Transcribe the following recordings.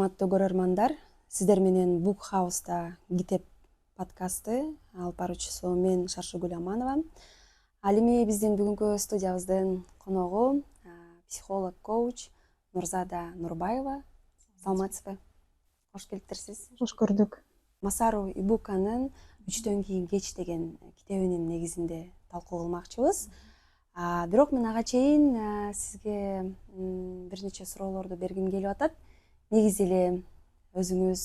Урматтуу көрөрмандар, сиздер менен Book House'да китеп подкасты алып баруучусу мен Шаршыгүл Аманова. Ал эми биздин бүгүнкү студиябыздын коногу психолог, коуч Нурзада Нурбаева. Саламатсызбы? Кош келипсиз. Кош көрдүк. Масару Ибуканын «Үчтөн кийин кеч» деген китебинин негизинде талкуу кылмакчыбыз. Бирок мен ага чейин сизге бир нече суроолорду бергим келип атат. Негизи эле өзүңүз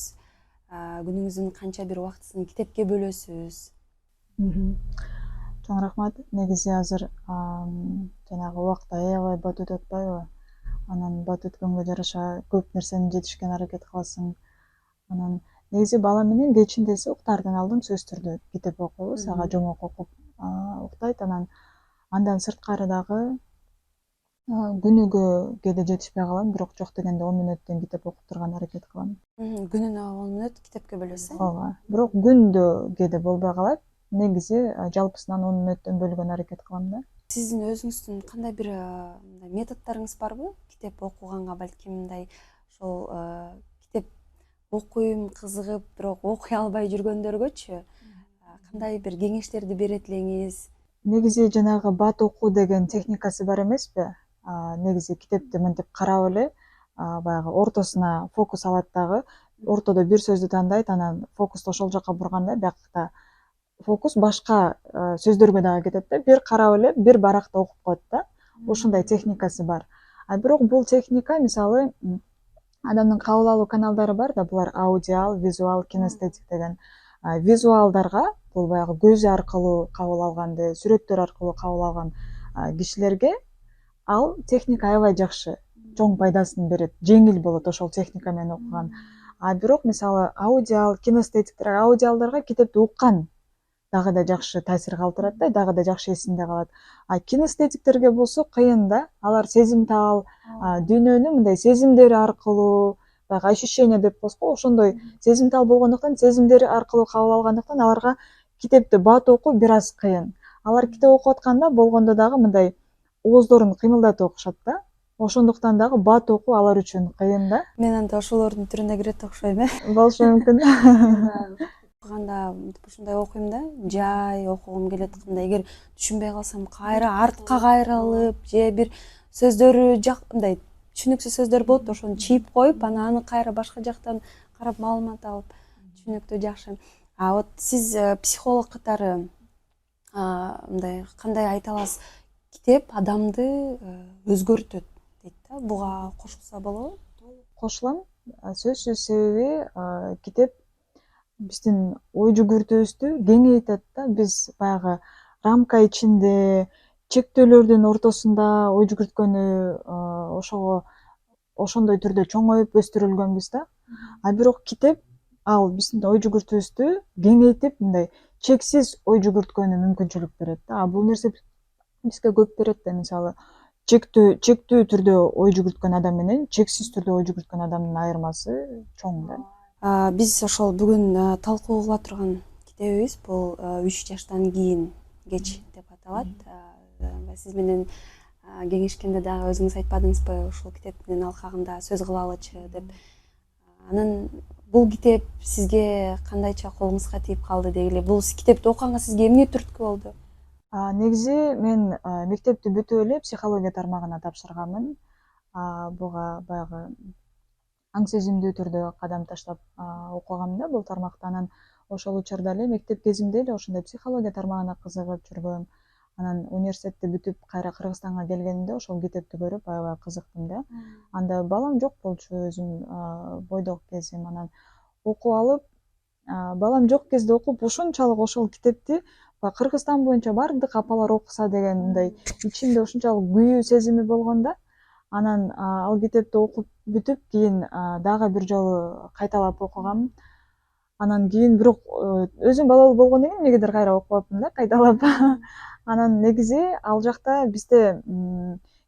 күнүңүздүн канча бир убактысын китепке бөлөсүз? Чоң рахмат. Негизи азыр жанагы убакыт аябай бат өтүп атпайбы? Анан бат өткөнгө жараша көп нерсени жетишкен аракет кыласың. Анан негизи бала менен кечиндеси уктаардан алдын сөзсүз түрдө китеп окуйбуз. Ага жомок окуп уктайт. Андан сырткары дагы күнүгө кээде жетишпей калам, бирок жок дегенде 10 мүнөттөн китеп окуп турган аракет кылам. Күнүнө 10 мүнөт китепке бөлөсүз? Ооба. Бирок күндө кээде болбой калат. Негизи жалпысынан 10 мүнөттөн бөлгөн аракет кылам да. Сиздин өзүңүздүн кандай бир методдоруңуз барбы? Китеп окуганга балким мындай ошол китеп окуйм, кызыгып, бирок окуй албай жүргөндөргөчү кандай бир кеңештерди берет элеңиз? Негизи жанагы бат окуу деген техникасы бар эмеспи? Негизи китепти мынтип карап эле баягы ортосуна фокус алат дагы, ортодо бир сөздү тандайт, анан фокусту ошол жака бурганда биякта фокус башка сөздөргө дагы кетет да, бир карап эле бир баракта окуп коет да. Ушундай техникасы бар. Бирок бул техника мисалы адамдын кабыл алуу каналдары бар да, булар аудиал, визуал, кинестетик деген. Визуалдарга бул баягы көзү аркылуу кабыл алганды, сүрөттөр аркылуу кабыл алган кишилерге ал техника аябай жакшы, чоң пайдасын берет, жеңил болот ошол техника менен окуган. Бирок мисалы аудиал, кинестетиктер, аудиалдарга китепти уккан дагы да жакшы таасир калтырат да, дагы да жакшы эсинде калат. Кинестетиктерге болсо кыйын да, алар сезимтал, дүйнөнү мындай сезимдери аркылуу, баягы ощущение деп коебуз го, ошондой сезимтал болгондуктан, сезимдери аркылуу кабыл алгандыктан аларга китепти бат окуу бир аз кыйын. Алар китеп окуп атканда болгондо дагы мындай ооздорун кыймылдатып окушат да. Ошондуктан дагы бат окуу алар үчүн кыйын да. Мен анда ошолордун түрүнө кирет окшойм, Болушу мүмкүн. Окуганда ушундай окуйм да, жай окугум келет, кандай эгер түшүнбөй калсам кайра артка кайрылып, же бир сөздөрү мындай түшүнүксүз сөздөр болот, ошону чийип коюп, аны кайра башка жактан карап маалымат алып, түшүнүктүү жакшы. Вот сиз психолог катары мындай кандай айта аласыз, китеп адамды өзгөртөт дейт да, буга кошулса болобу? Кошулам. Сөзсүз себеби китеп биздин ой жүгүртүүбүздү кеңейтет да. Биз баягы рамка ичинде, чектөөлөрдүн ортосунда ой жүгүрткөнү ошондой түрдө чоңоюп өстүрүлгөнбүз да. Бирок китеп ал биздин ой жүгүртүүбүздү кеңейтип, мындай чексиз ой жүгүрткөнү мүмкүнчүлүк берет да. Бул нерсе бизге көп берет да, мисалы чектүү түрдө ой жүгүрткөн адам менен чексиз түрдө ой жүгүрткөн адамдын айырмасы чоң да. Биз ошол бүгүн талкуу кыла турган китебибиз бул 3 жаштан кийин кеч деп аталат. Сиз менен кеңешкенде дагы өзүңүз айтпадыңызбы, ушул китептин алкагында сөз кылалычы деп. Анан бул китеп сизге кандайча колуңузга тийип калды дегиле? Бул китепти окуганга сизге эмне түрткү болду? Негизи мен мектепти бүтүп эле психология тармагына тапшырганмын. Буга баягы аң сезимдүү түрдө кадам таштап окугам да бул тармакта. Анан ошол учурда эле мектеп кезимде эле ошондой психология тармагына кызыгып жүргөм. Анан университетти бүтүп кайра Кыргызстанга келгенимде ошол китепти көрүп аябай кызыктым да. Анда балам жок болчу, өзүм бойдок кезим. Анан окуп алып, балам жок кезде окуп, ушунчалык ошол китепти Кыргызстан боюнча бардык апалар окуса деген мындай ичимде ушунчалык күйүү сезими болгон да. Анан ал китепти окуп бүтүп, кийин дагы бир жолу кайталап окугам. Анан кийин бирок өзүм балалуу болгондон кийин эмнегедир кайра окубаптым да, кайталап. Анан негизи ал жакта бизде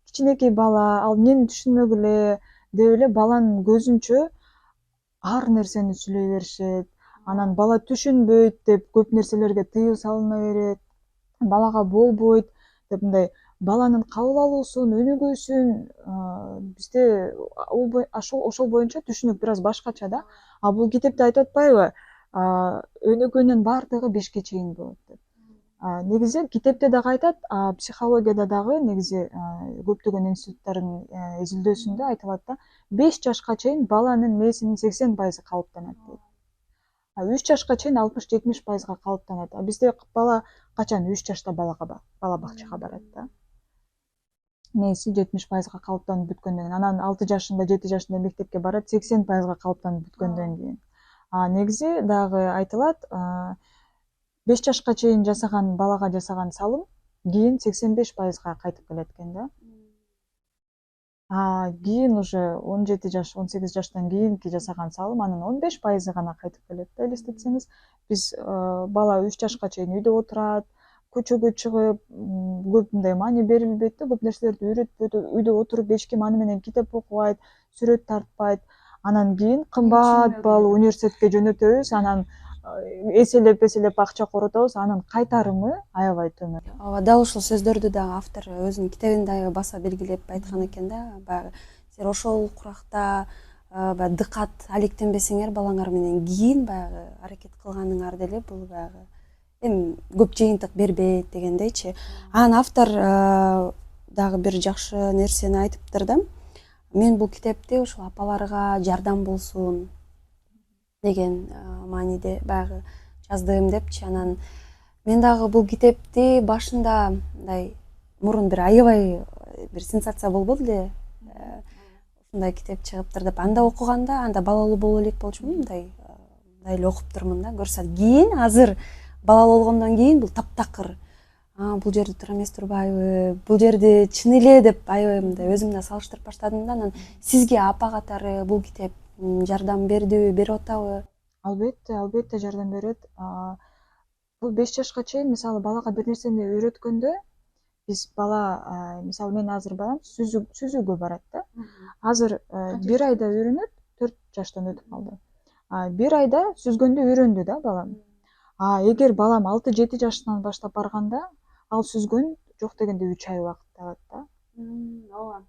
кичинекей бала, ал эмнени түшүнмөк эле деп эле баланын көзүнчө ар нерсени сүйлөй беришет. Анан бала түшүнбөйт деп көп нерселерге тыюу салына берет. Балага болбойт деп мындай баланын кабыл алуусун, өнүгүүсүн бизде ошол боюнча түшүнүк бир аз башкача да. А бул китепте айтып атпайбы? Өнүгүүнүн баардыгы 5 чейин болот деп. Негизи китепте дагы айтат, психологияда дагы негизи көптөгөн институттардын изилдөөсүндө айтылат да, 5 жашка чейин баланын мээсинин 80% калыптанат дейт. 3 жашка чейин 60-70% калыптанат. Бизде бала качан 3 жашта бала бакчага барат да. Мээси 70% калыптанып бүткөндөн кийин, анан 6 жашында, 7 жашында мектепке барат, 80% калыптанып бүткөндөн кийин. Негизи дагы айтылат, 5 жашка чейин жасаган балага жасаган салым кийин 85% кайтып келет экен да. Кийин уже 17 жаш, 18 жаштан кийинки жасаган салым анын 15% гана кайтып келет да, элестетсеңиз. Биз бала 3 жашка чейин үйдө отурат, көчөгө чыгып, көп мындай маани берилбейт да, көп нерселерди үйрөтпөйт, үйдө отуруп эч ким аны менен китеп окубайт, сүрөт тартпайт. Анан кийин кымбат баалуу университетке жөнөтөбүз, анан эселеп акча коротобуз, анын кайтарымы аябай төмөн. Ооба, дал ушул сөздөрдү дагы автор өзүнүн китебинде аябай баса белгилеп айткан экен да. Баягы силер ошол куракта баягы дыкат алектенбесеңер балаңар менен кийин баягы аракет кылганыңар деле бул баягы эми көп жыйынтык бербейт дегендейчи. Анан автор дагы бир жакшы нерсени айтыптыр да. Мен бул китепти ушул апаларга жардам болсун деген мааниде баягы жаздым депчи. Анан мен дагы бул китепти башында мындай мурун бир аябай бир сенсация болбоду эле. Ушундай китеп чыгыптыр деп анда окуганда, анда балалуу боло элек болчумун, мындай эле окуптурмун да. Көрсөт кийин азыр балалуу болгондон кийин бул таптакыр. Бул жерде туура эмес турбайбы? Бул жерде чын эле деп аябай мындай өзүм менен салыштырып баштадым да. Анан сизге апа катары бул китеп жардам бердиби, берип атабы? Албетте жардам берет. Бул 5 жашка чейин мисалы балага бир нерсени үйрөткөндө, биз бала, мисалы мен азыр барам, сүзүүгө барат да. Азыр 1 айда үйрөнөт, 4 жаштан өтүп калды. 1 айда сүзгөндө үйрөндү да балам. Эгер балам 6-7 жаштан баштап барганда, ал сүзгөн жок дегенде 3 ай убакыт алат да. Ооба.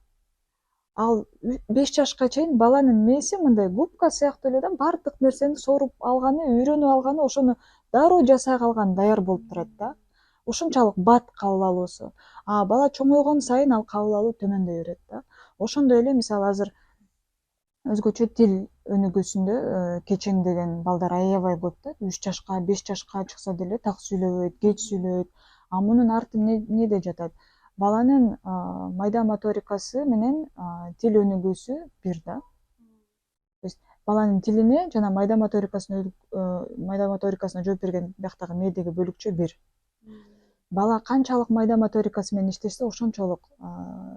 Ал 5 жашка чейин баланын мээси мындай губка сыяктуу эле да, бардык нерсени соруп алганы, үйрөнүп алганы, ошону дароо жасай калган даяр болуп турат да. Ушунчалык бат кабыл алуусу. Бала чоңойгон сайын ал кабыл алуу төмөндөй берет да. Ошондой эле мисалы азыр өзгөчө тил өнүгүүсүндө кечең деген балдар аябай көп да. 3 жашка, 5 жашка чыкса деле так сүйлөбөйт, кеч сүйлөйт. Мунун арты эмнеде жатат? Баланын майда моторикасы менен тил өнүгүүсү бир да. То есть баланын тилине жана майда моторикасына жооп берген бияктагы мээдеги бөлүкчө бир. Бала канчалык майда моторикасы менен иштешсе, ошончолук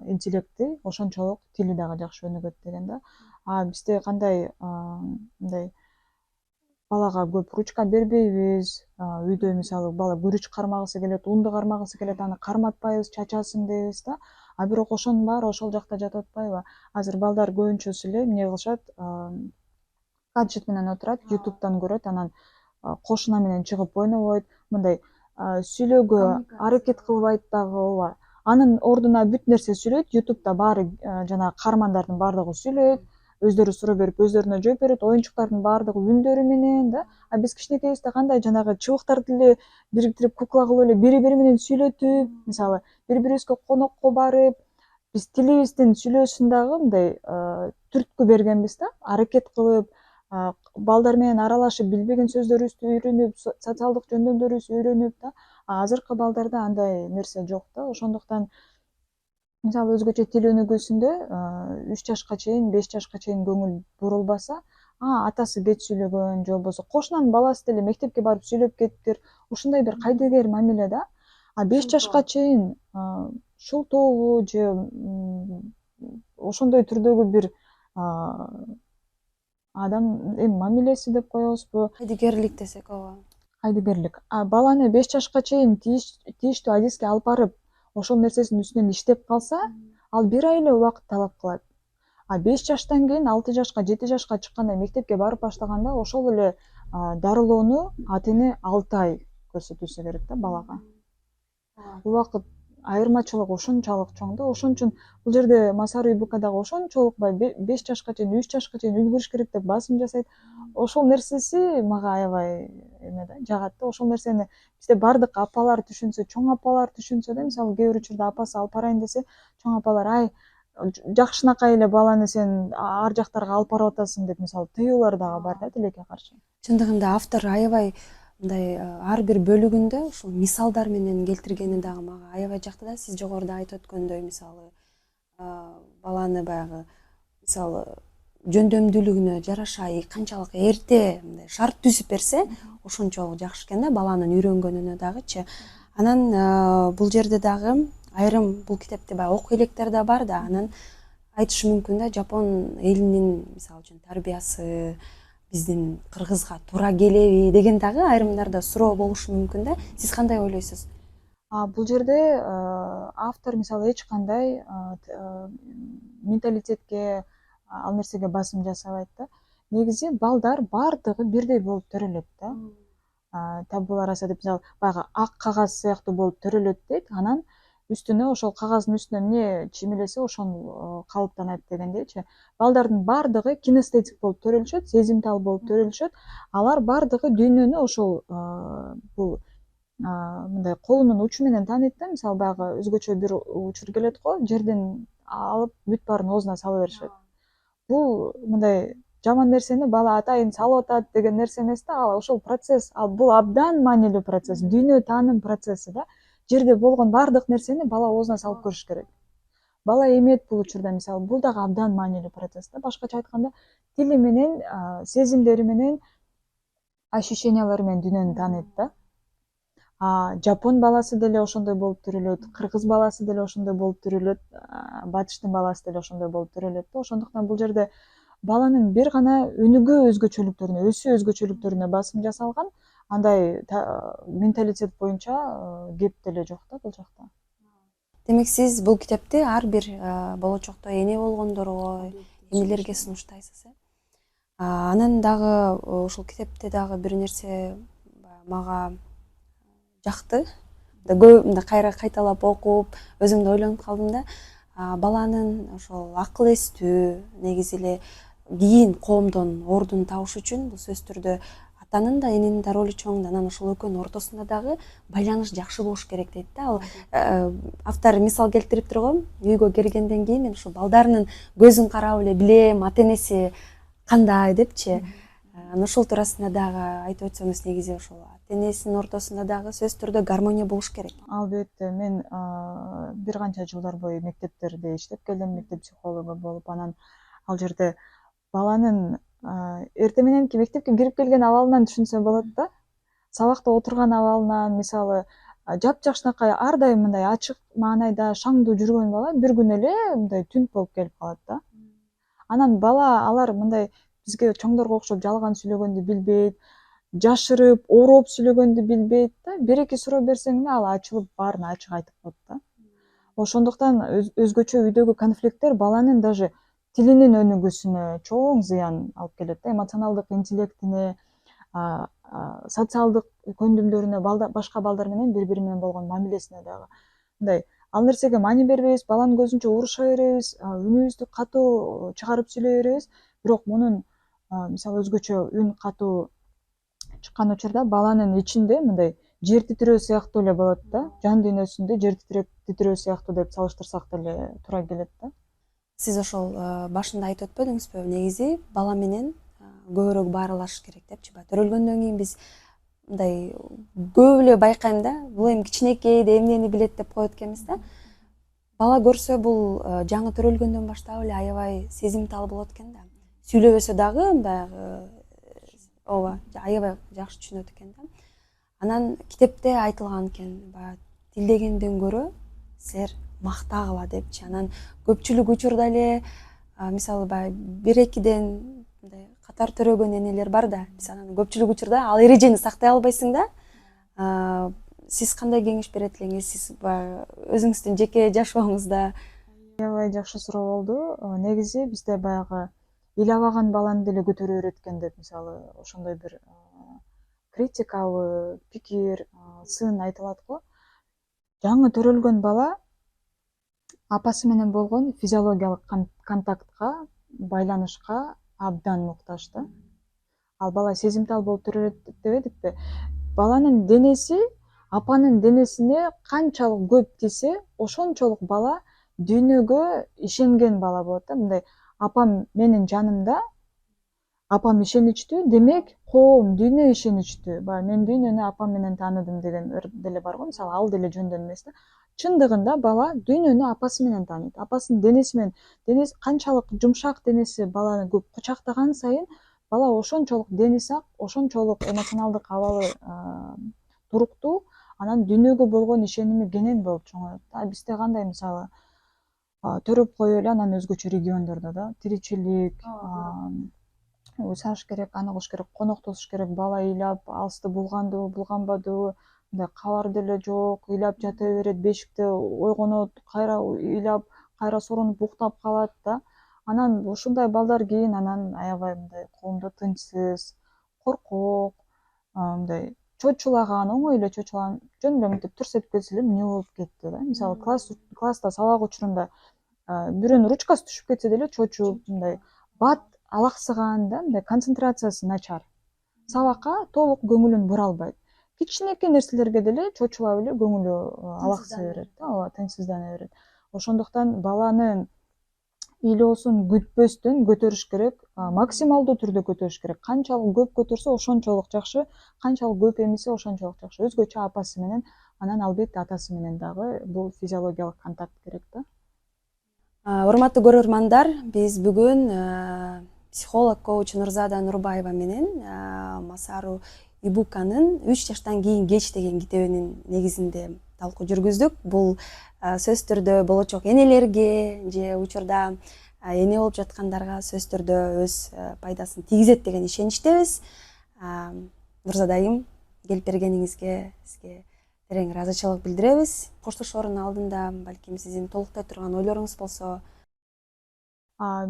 интеллекти, ошончолук тили дагы жакшы өнүгөт деген да. Бизде кандай мындай балага көп ручка бербейбиз. Үйдө мисалы бала күрүч кармагысы келет, унду кармагысы келет, аны карматпайбыз, чачасың дейбиз да. Бирок ошонун баары ошол жакта жатып атпайбы? Азыр балдар көбүнчөсү эле эмне кылышат? Гаджет менен отурат, YouTube'дан көрөт, анан кошуна менен чыгып ойнобойт, мындай сүйлөөгө аракет кылбайт дагы, ооба. Анын ордуна бүт нерсе сүйлөйт, YouTube'да баары жанагы каармандардын баардыгы сүйлөйт, өздөрү суроо берип, өздөрүнө жооп берет, оюнчуктардын баардыгы үндөрү менен да. Биз кичинекейибизде кандай жанагы чыбыктарды эле бириктирип, кукла кылып эле бири-бири менен сүйлөтүп, мисалы бири-бирибизге конокко барып, биз тилибиздин сүйлөөсүн дагы мындай түрткү бергенбиз да, аракет кылып, балдар менен аралашып, билбеген сөздөрүбүздү үйрөнүп, социалдык жөндөмдөрүбүздү үйрөнүп да. Азыркы балдарда андай нерсе жок да. Ошондуктан мисалы өзгөчө тил өнүгүүсүндө 3 жашка чейин, 5 жашка чейин көңүл бурулбаса, атасы кеч сүйлөгөн же болбосо кошунанын баласы деле мектепке барып сүйлөп кетиптир. Ушундай бир кайдыгер мамиле да. 5 жашка чейин шултообу же ошондой түрдөгү бир адам мамилеси деп коебузбу? Кайдыгерлик десек, ооба. Кайдыгерлик. Баланы 5 жашка чейин тийиштүү адиске алып барып, ошол нерсесинин үстүнөн иштеп калса, ал 1 ай эле убакыт талап кылат. 5 жаштан кийин 6 жашка, 7 жашка чыкканда, мектепке барып баштаганда ошол эле дарылоону ата эне 6 ай көрсөтүлсө керек да балага. Убакыт айырмачылык ошончолук чоң да. Ошон үчүн бул жерде Масару Ибука дагы ошончолук 5 жашка чейин, 3 жашка чейин үлгүрүш керек деп басым жасайт. Ошол нерсеси мага аябай эме да, жагат да. Ошол нерсени бизде бардык апалар түшүнсө, чоң апалар түшүнсө да, мисалы кээ бир учурда апасы алып барайын десе, чоң апалар ай жакшынакай эле баланы сен ар жактарга алып барып атасың деп мисалы тыюулар дагы бар да тилекке каршы. Чындыгында автор аябай мындай ар бир бөлүгүндө ушул мисалдар менен келтиргени дагы мага аябай жакты да. Сиз жогоруда айтып өткөндөй, мисалы баланы баягы мисалы жөндөмдүүлүгүнө жараша канчалык эрте мындай шарт түзүп берсе, ошончолук жакшы экен да баланын үйрөнгөнүнө дагычы. Анан бул жерде дагы айрым бул китепте баягы окуй электер да бар да, анан айтышы мүмкүн да жапон элинин мисалы үчүн тарбиясы биздин кыргызга туура келеби деген дагы айрымдарда суроо болушу мүмкүн да. Сиз кандай ойлойсуз? Бул жерде автор мисалы эч кандай менталитетке ал нерсеге басым жасабайт да. Негизи балдар бардыгы бирдей болуп төрөлөт да. Табула раса деп мисалы баягы ак кагаз сыяктуу болуп төрөлөт дейт. Анан үстүнө ошол кагаздын үстүнө эмне чимелесе ошол калыптанат дегендейчи. Балдардын бардыгы кинестетик болуп төрөлүшөт, сезимтал болуп төрөлүшөт. Алар бардыгы дүйнөнү ошол бул мындай колунун учу менен тааныйт да. Мисалы баягы өзгөчө бир учур келет го, жерден алып бүт баарын оозуна сала беришет. Бул мындай жаман нерсени бала атайын салып атат деген нерсе эмес да, ал ошол процесс, бул абдан маанилүү процесс, дүйнө тааным процесси да. Жерде болгон бардык нерсени бала оозуна салып көрүш керек. Бала эметт бул учурда, мисалы бул дагы абдан маанилүү процесс да. Башкача айтканда, тили менен, сезимдери менен, ощущениялары менен дүйнөнү тааныйт да. Жапон баласы деле ошондой болуп төрөлөт, кыргыз баласы деле ошондой болуп төрөлөт, батыштын баласы деле ошондой болуп төрөлөт да. Ошондуктан бул жерде баланын бир гана өнүгүү өзгөчөлүктөрүнө, өсүү өзгөчөлүктөрүнө басым жасалган, андай менталитет боюнча кеп деле жок да бул жакта. Демек сиз бул китепти ар бир болочокто эне болгондорго, энелерге сунуштайсыз, э? Анан дагы ушул китепте дагы бир нерсе мага жакты. Көп мындай кайра кайталап окуп, өзүм да ойлонуп калдым да. Баланын ошол акыл эстүү, негизи эле кийин коомдон ордун табыш үчүн бул сөзсүз түрдө атанын да эненин да ролу чоң да. Анан ошол экөөнүн ортосунда дагы байланыш жакшы болуш керек дейт да. Ал автор мисал келтириптир го. Үйгө келгенден кийин мен ошо балдарынын көзүн карап эле билем, ата энеси кандай депчи. Анан ошол туурасында дагы айтып өтсөңүз, негизи ошол ата энесинин ортосунда дагы сөзсүз түрдө гармония болуш керек. Албетте, мен бир канча жылдар бою мектептерде иштеп келдим, мектеп психологу болуп. Анан ал жерде баланын эртең мененки мектепке кирип келген абалынан түшүнсө болот да. Сабакта отурган абалынан, мисалы жапжакшынакай ар дайым мындай ачык маанайда шаңдуу жүргөн бала бир күнү эле мындай түнт болуп келип калат да. Анан алар мындай бизге чоңдорго окшоп жалган сүйлөгөндү билбейт, жашырып, ороп сүйлөгөндү билбейт да. Бир-эки суроо берсең эле ал ачылып баарын ачык айтып коет да. Ошондуктан өзгөчө үйдөгү конфликттер баланын даже тилинин өнүгүүсүнө чоң зыян алып келет да. Эмоционалдык интеллектине, социалдык көндүмдөрүнө, башка балдар менен бири-бири менен болгон мамилесине дагы. Мындай ал нерсеге маани бербейбиз, баланын көзүнчө уруша беребиз, үнүбүздү катуу чыгарып сүйлөй беребиз. Бирок мунун мисалы өзгөчө үн катуу чыккан учурда баланын ичинде мындай жер титирөө сыяктуу эле болот да. Жан дүйнөсүндө жер титирөө сыяктуу деп салыштырсак деле туура келет да. Сиз ошол башында айтып өтпөдүңүзбү? Негизи бала менен көбүрөөк баарылашыш керек депчи. Төрөлгөндөн кийин биз мындай көп эле байкайм да. Бул эми кичинекей да эмнени билет деп коет экенбиз да. Бала көрсө бул жаңы төрөлгөндөн баштап эле аябай сезимтал болот экен да. Сүйлөбөсө дагы баягы ооба, аябай жакшы түшүнөт экен да. Анан китепте айтылган экен, баягы тилдегенден көрө силер мактагыла депчи. Анан көпчүлүк учурда эле мисалы баягы 1-2ден мындай катар төрөгөн энелер бар да. Биз анан көпчүлүк учурда ал эрежени сактай албайсың да. Сиз кандай кеңеш берет элеңиз? Сиз баягы өзүңүздүн жеке жашооңузда? Аябай жакшы суроо болду. Негизи бизде баягы ыйлабаган баланы деле көтөрө үйрөткөн деп мисалы ошондой бир критикабы пикир, сын айтылат го. жаңы төрөлгөн бала апасы менен болгон физиологиялык контактка, байланышка абдан муктаж да. Ал бала сезимтал болуп төрөлөт дебедикпи? Баланын денеси апанын денесине канчалык көп тийсе, ошончолук бала дүйнөгө ишенген бала болот да. Мындай апам менин жанымда, апам ишеничтүү, демек коом, дүйнө ишеничтүү. Баягы мен дүйнөнү апам менен тааныдым деген деле бар го, мисалы ал деле жөндөн эмес да. Чындыгында бала дүйнөнү апасы менен тааныйт. Апасынын денеси менен, денеси канчалык жумшак денеси баланы көп кучактаган сайын бала ошончолук дени сак, ошончолук эмоционалдык абалы туруктуу, анан дүйнөгө болгон ишеними кенен болуп чоңоет да. Бизде кандай мисалы төрөп коюп эле анан өзгөчө региондордо да тиричилик, уйсаш керек, аны кылыш керек, конок тосуш керек, бала ыйлап, алысты булгандыбы, булганбадыбы, мындай кабар деле жок, ыйлап жата берет, бешикте ойгонот, кайра ыйлап, кайра соронуп уктап калат да. Анан ушундай балдар кийин анан аябай мындай коомдо тынчсыз, коркок, мындай чочулаган, оңой эле чочулаган, жөн эле мынтип турсетип кетсе эле эмне болуп кетти да. Мисалы класста сабак учурунда бирөөнүн ручкасы түшүп кетсе деле чочуп, мындай бат алаксыган да, мындай концентрациясы начар. Сабакка толук көңүлүн бура албайт. Кичинекей нерселерге деле чочулап эле көңүлү алаксый берет да, ооба, тынчсыздана берет. Ошондуктан баланын ыйлоосун күтпөстөн көтөрүш керек, максималдуу түрдө көтөрүш керек. Канчалык көп көтөрсө ошончолук жакшы, канчалык көп эмисе ошончолук жакшы. Өзгөчө апасы менен, анан албетте атасы менен дагы бул физиологиялык контакт керек да. Урматтуу көрөрмандар, биз бүгүн психолог коуч Нурзада Нурбаева менен Масару Ибуканын 3 жаштан кийин кеч деген китебинин негизинде талкуу жүргүздүк. Бул сөзсүз түрдө болочок энелерге же учурда эне болуп жаткандарга сөзсүз түрдө өз пайдасын тийгизет деген ишеничтебиз. Нурзадайым, келип бергениңизге сизге терең ыраазычылык билдиребиз. Коштошоордун алдында балким сиздин толуктай турган ойлоруңуз болсо.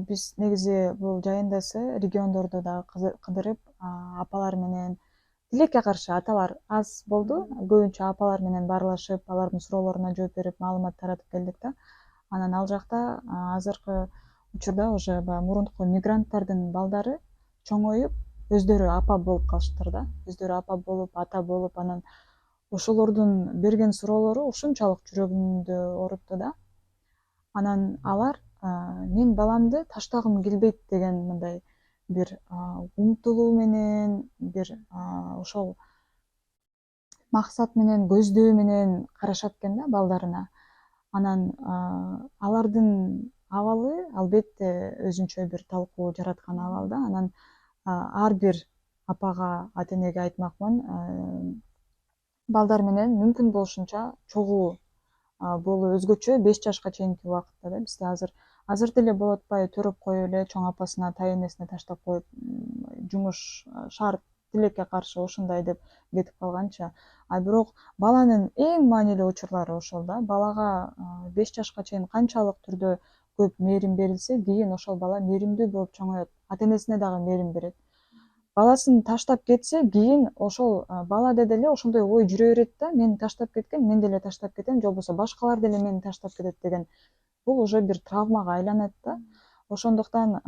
Биз негизи бул жайындасы региондордо дагы кыдырып, апалар менен тилекке каршы аталар аз болду. Көбүнчө апалар менен баарлашып, алардын суроолоруна жооп берип, маалымат таратып келдик да. Анан ал жакта азыркы учурда уже баягы мурунку мигранттардын балдары чоңоюп, өздөрү апа болуп калыштыр да. Өздөрү апа болуп, ата болуп, анан ошолордун берген суроолору ушунчалык жүрөгүмдү оорутtu да. Анан алар мен баламды таштагым келбейт деген мындай бир умтулуу менен, бир ошол максат менен, көздөө менен карашат экен да балдарына. Анан алардын абалы албетте өзүнчө бир талкуу жараткан абал да. Анан ар бир апага, ата энеге айтмакмын, балдар менен мүмкүн болушунча чогуу болуу, өзгөчө 5 жашка чейинки убакытта да. Бизде азыр деле болуп атпайбы, төрөп коюп эле чоң апасына, тай энесине таштап коюп, жумуш, шарт, тилекке каршы ушундай деп кетип калганчы. Бирок баланын эң маанилүү учурлары ошол да. Балага 5 жашка чейин канчалык түрдө көп мээрим берилсе, кийин ошол бала мээримдүү болуп чоңоет. Ата энесине дагы мээрим берет. Баласын таштап кетсе, кийин ошол балада деле ошондой ой жүрө берет да, мени таштап кеткен, мен деле таштап кетем, же болбосо башкалар деле мени таштап кетет деген. Бул уже бир травмага айланат да. Ошондуктан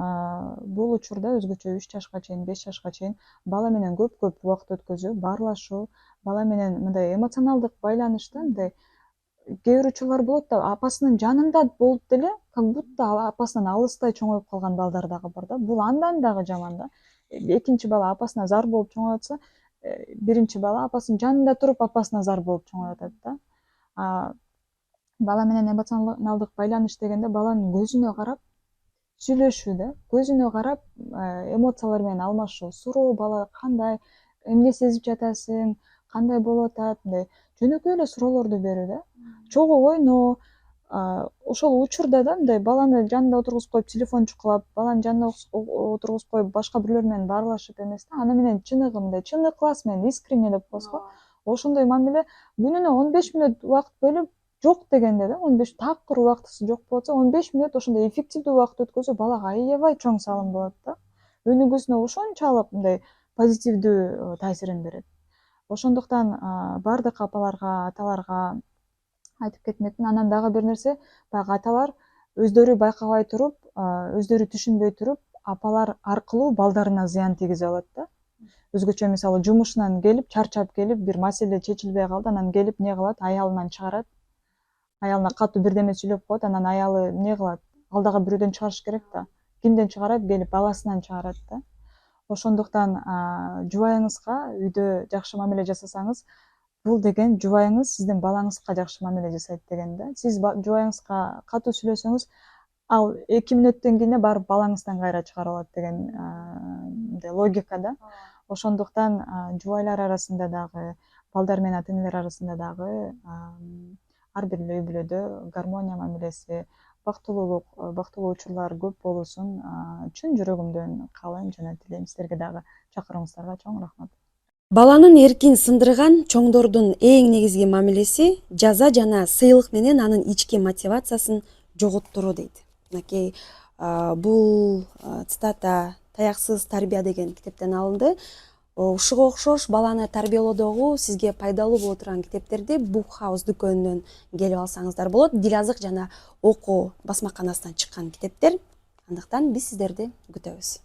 бул учурда өзгөчө 3 жашка чейин, 5 жашка чейин бала менен көп убакыт өткөзүү, баарлашуу, бала менен мындай эмоционалдык байланышта, мындай кээ бир учурлар болот да, апасынын жанында болуп деле, как будто апасынан алыстай чоңоюп калган балдар дагы бар да. Бул андан дагы жаман да. Экинчи бала апасына зар болуп чоңоюп атса, биринчи бала апасынын жанында туруп апасына зар болуп чоңоюп атат да. Бала менен эмоционалдык байланыш дегенде баланын көзүнө карап сүйлөшүү да, көзүнө карап эмоциялар менен алмашуу, суроо бала кандай, эмне сезип жатасың, кандай болуп атат, мындай жөнөкөй эле суроолорду берүү да. Чогуу ойноо, ошол учурда да мындай баланы жанында отургузуп коюп телефон чукулап, баланын жанына отургузуп коюп башка бирлөр менен баарлашып эмес да, аны менен чыныгы мындай чын ыклас менен, искренне деп коебуз го, ошондой мамиле күнүнө 15 мүнөт убакыт бөлүп, жок дегенде да, 15 такыр убактысы жок болуп атса, 15 мүнөт ошондой эффективдүү убакыт өткөзүү балага аябай чоң салым болот да. Өнүгүүсүнө ошончалык мындай позитивдүү таасирин берет. Ошондуктан бардык апаларга, аталарга айтып кетмекмин. Анан дагы бир нерсе, баягы аталар өздөрү байкабай туруп, өздөрү түшүнбөй туруп, апалар аркылуу балдарына зыян тийгизип алат да. Өзгөчө мисалы жумушунан келип, чарчап келип, бир маселе чечилбей калды, анан келип эмне кылат, аялынан чыгарат. Аялына катуу бирдеме сүйлөп коет, анан аялы эмне кылат, ал дагы бирөөдөн чыгарыш керек да. Кимден чыгарат? Келип баласынан чыгарат да. Ошондуктан жубайыңызга үйдө жакшы мамиле жасасаңыз, бул деген жубайыңыз сиздин балаңызга жакшы мамиле жасайт деген да. Сиз жубайыңызга катуу сүйлөсөңүз, ал 2 мүнөттөн кийин барып балаңыздан кайра чыгарып алат деген мындай логика да. Ошондуктан жубайлар арасында дагы, балдар менен ата энелер арасында дагы ар бир үй бүлөдө гармония мамилеси, бактылуу учурлар көп болуусун чын жүрөгүмдөн каалайм жана тилейм. Силерге дагы чакырууңуздарга чоң рахмат. Баланын эркин сындырган чоңдордун эң негизги мамилеси жаза жана сыйлык менен анын ички мотивациясын жоготтуруу дейт. Мынакей бул цитата Таяксыз тарбия деген китептен алынды. Ушуга окшош баланы тарбиялоодогу сизге пайдалуу боло турган китептерди Book House дүкөнүнөн келип алсаңыздар болот. Дил азык жана окуу басмаканасынан чыккан китептер. Андыктан биз сиздерди күтөбүз.